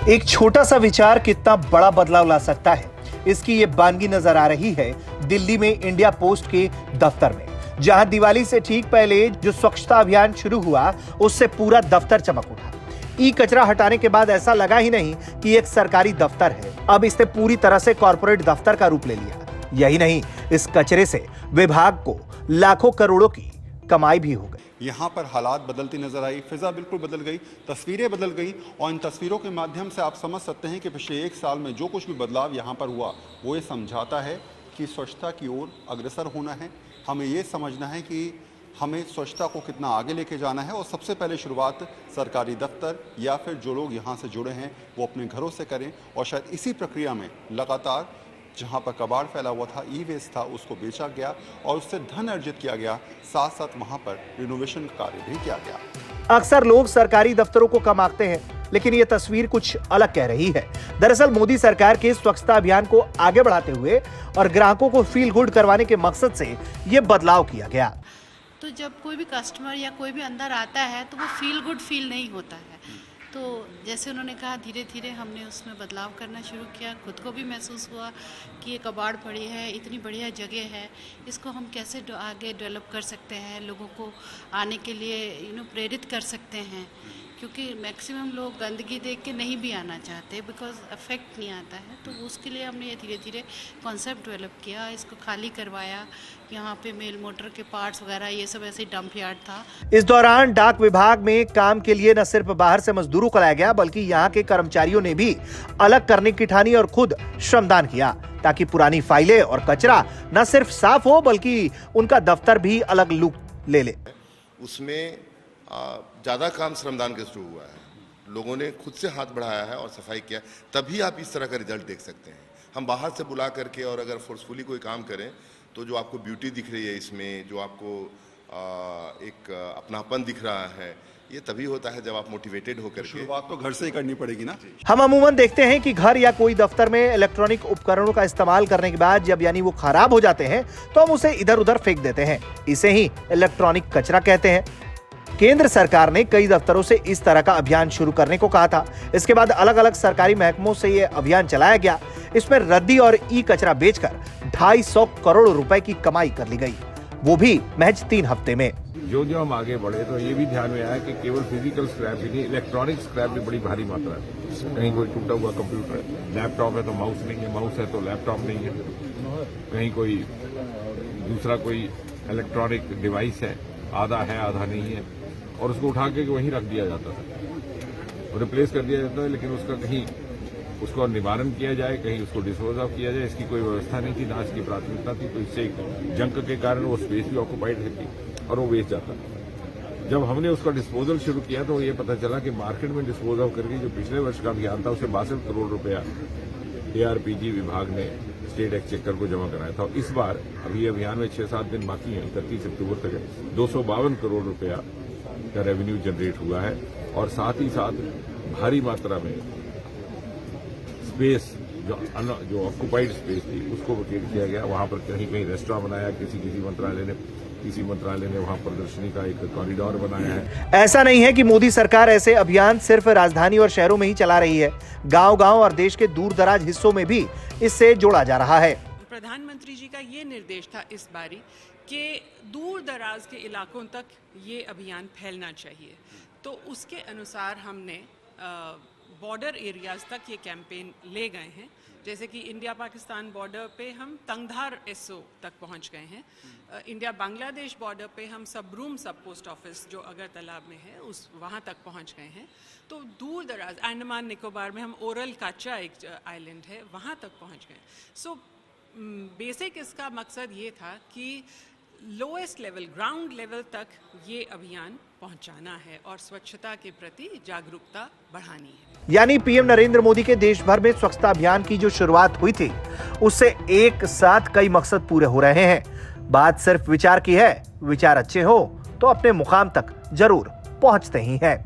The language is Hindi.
एक छोटा सा विचार कितना बड़ा बदलाव ला सकता है, इसकी ये बानगी नजर आ रही है दिल्ली में इंडिया पोस्ट के दफ्तर में, जहां दिवाली से ठीक पहले जो स्वच्छता अभियान शुरू हुआ उससे पूरा दफ्तर चमक उठा। ई कचरा हटाने के बाद ऐसा लगा ही नहीं कि एक सरकारी दफ्तर है, अब इसने पूरी तरह से कॉर्पोरेट दफ्तर का रूप ले लिया। यही नहीं, इस कचरे से विभाग को लाखों करोड़ों की कमाई भी हो गई। यहाँ पर हालात बदलती नजर आई, फिजा बिल्कुल बदल गई, तस्वीरें बदल गई और इन तस्वीरों के माध्यम से आप समझ सकते हैं कि पिछले एक साल में जो कुछ भी बदलाव यहाँ पर हुआ वो ये समझाता है कि स्वच्छता की ओर अग्रसर होना है। हमें ये समझना है कि हमें स्वच्छता को कितना आगे लेके जाना है और सबसे पहले शुरुआत सरकारी दफ्तर या फिर जो लोग यहाँ से जुड़े हैं वो अपने घरों से करें और शायद इसी प्रक्रिया में लगातार जहाँ पर कबाड़ फैला हुआ था, ई वेस्ट था, उसको बेचा गया और उससे धन अर्जित किया गया, साथ साथ वहाँ पर रिनोवेशन कार्य भी किया गया। अक्सर लोग सरकारी दफ्तरों को कम आंकते हैं, लेकिन ये तस्वीर कुछ अलग कह रही है। दरअसल मोदी सरकार के स्वच्छता अभियान को आगे बढ़ाते हुए और ग्राहकों को फील गुड करवाने के मकसद से ये बदलाव किया गया। तो जब कोई भी कस्टमर या कोई भी अंदर आता है तो वो फील गुड फील नहीं होता है। तो जैसे उन्होंने कहा, धीरे धीरे हमने उसमें बदलाव करना शुरू किया। खुद को भी महसूस हुआ कि ये कबाड़ पड़ी है, इतनी बढ़िया जगह है, इसको हम कैसे आगे डेवलप कर सकते हैं, लोगों को आने के लिए प्रेरित कर सकते हैं, क्योंकि मैक्सिमम लोग गंदगी देख के नहीं भी आना चाहते, बिकॉज इफेक्ट नहीं आता है। तो उसके लिए हमने ये धीरे धीरे कॉन्सेप्ट डेवलप किया, इसको खाली करवाया। यहाँ पे मेल मोटर के पार्ट्स वगैरह ये सब ऐसे डंप यार्ड था। इस दौरान डाक विभाग में काम के लिए न सिर्फ बाहर से मजदूरों को लाया गया, बल्कि यहाँ के कर्मचारियों ने भी अलग करने की ठानी और खुद श्रमदान किया, ताकि पुरानी फाइलें और कचरा न सिर्फ साफ हो बल्कि उनका दफ्तर भी अलग लुक ले ले। उसमें ज़्यादा काम श्रमदान के शुरू हुआ है, लोगों ने खुद से हाथ बढ़ाया है और सफाई किया, तभी आप इस तरह का रिजल्ट देख सकते हैं। हम बाहर से बुला करके और अगर फोर्सफुली कोई काम करें तो जो आपको ब्यूटी दिख रही है इसमें, जो आपको एक अपनापन दिख रहा है, ये तभी होता है जब आप मोटिवेटेड होकर के। शुरुआत तो घर से ही करनी पड़ेगी ना। हम अमूमन देखते हैं कि घर या कोई दफ्तर में इलेक्ट्रॉनिक उपकरणों का इस्तेमाल करने के बाद जब यानी वो खराब हो जाते हैं तो हम उसे इधर उधर फेंक देते हैं, इसे ही इलेक्ट्रॉनिक कचरा कहते हैं। केंद्र सरकार ने कई दफ्तरों से इस तरह का अभियान शुरू करने को कहा था। इसके बाद अलग अलग सरकारी महकमों से ये अभियान चलाया गया। इसमें रद्दी और ई कचरा बेचकर 250 करोड़ रुपए की कमाई कर ली गई, वो भी महज 3 हफ्ते में। जो हम आगे बढ़े तो ये भी ध्यान में आया कि केवल फिजिकल स्क्रैप ही नहीं, इलेक्ट्रॉनिक स्क्रैप भी बड़ी भारी मात्रा है। कहीं कोई टूटा हुआ कंप्यूटर है, लैपटॉप है तो माउस नहीं है, माउस है तो लैपटॉप नहीं है, कहीं कोई दूसरा कोई इलेक्ट्रॉनिक डिवाइस है, आधा है आधा नहीं है, और उसको उठा के वहीं रख दिया जाता है, रिप्लेस कर दिया जाता है। लेकिन उसका कहीं उसको निवारण किया जाए, कहीं उसको डिस्पोज ऑफ किया जाए, इसकी कोई व्यवस्था नहीं थी, ना इसकी प्राथमिकता थी। तो इससे जंक के कारण वो स्पेस भी ऑक्यूपाइड रहती और वो वेस्ट जाता। जब हमने उसका डिस्पोजल शुरू किया तो ये पता चला कि मार्केट में डिस्पोज ऑफ करके जो पिछले वर्ष का अभियान था उसे 62 करोड़ रुपया ARPG विभाग ने स्टेट एक्सचेकर को जमा कराया था। इस बार अभी अभियान में 6-7 दिन बाकी हैं, 31 अक्टूबर तक है, 252 करोड़ रुपया का रेवेन्यू जनरेट हुआ है। और साथ ही साथ भारी मात्रा में स्पेस जो ऑक्यूपाइड स्पेस थी उसको वेकेट किया गया। वहां पर कहीं कहीं रेस्टोरेंट बनाया, किसी मंत्रालय ने वहां प्रदर्शनी का एक कॉरिडोर बनाया है। ऐसा नहीं है कि मोदी सरकार ऐसे अभियान सिर्फ राजधानी और शहरों में ही चला रही है, गांव-गांव और देश के दूर दराज हिस्सों में भी इससे जोड़ा जा रहा है। प्रधानमंत्री जी का ये निर्देश था इस बारी कि दूर दराज के इलाकों तक ये अभियान फैलना चाहिए। तो उसके अनुसार हमने बॉर्डर एरियाज तक ये कैंपेन ले गए हैं। जैसे कि इंडिया पाकिस्तान बॉर्डर पे हम तंगधार SO तक पहुंच गए हैं। इंडिया बांग्लादेश बॉर्डर पे हम सबरूम सब पोस्ट ऑफिस जो अगरतला में है वहाँ तक पहुंच गए हैं। तो दूर दराज अंडमान निकोबार में हम ओरल काचा एक आइलैंड है वहाँ तक पहुंच गए। सो बेसिक इसका मकसद ये था कि लोएस्ट लेवल, ग्राउंड लेवल तक ये अभियान पहुंचाना है और स्वच्छता के प्रति जागरूकता बढ़ानी है। यानी पीएम नरेंद्र मोदी के देश भर में स्वच्छता अभियान की जो शुरुआत हुई थी उससे एक साथ कई मकसद पूरे हो रहे हैं। बात सिर्फ विचार की है, विचार अच्छे हो तो अपने मुकाम तक जरूर पहुंचते ही हैं।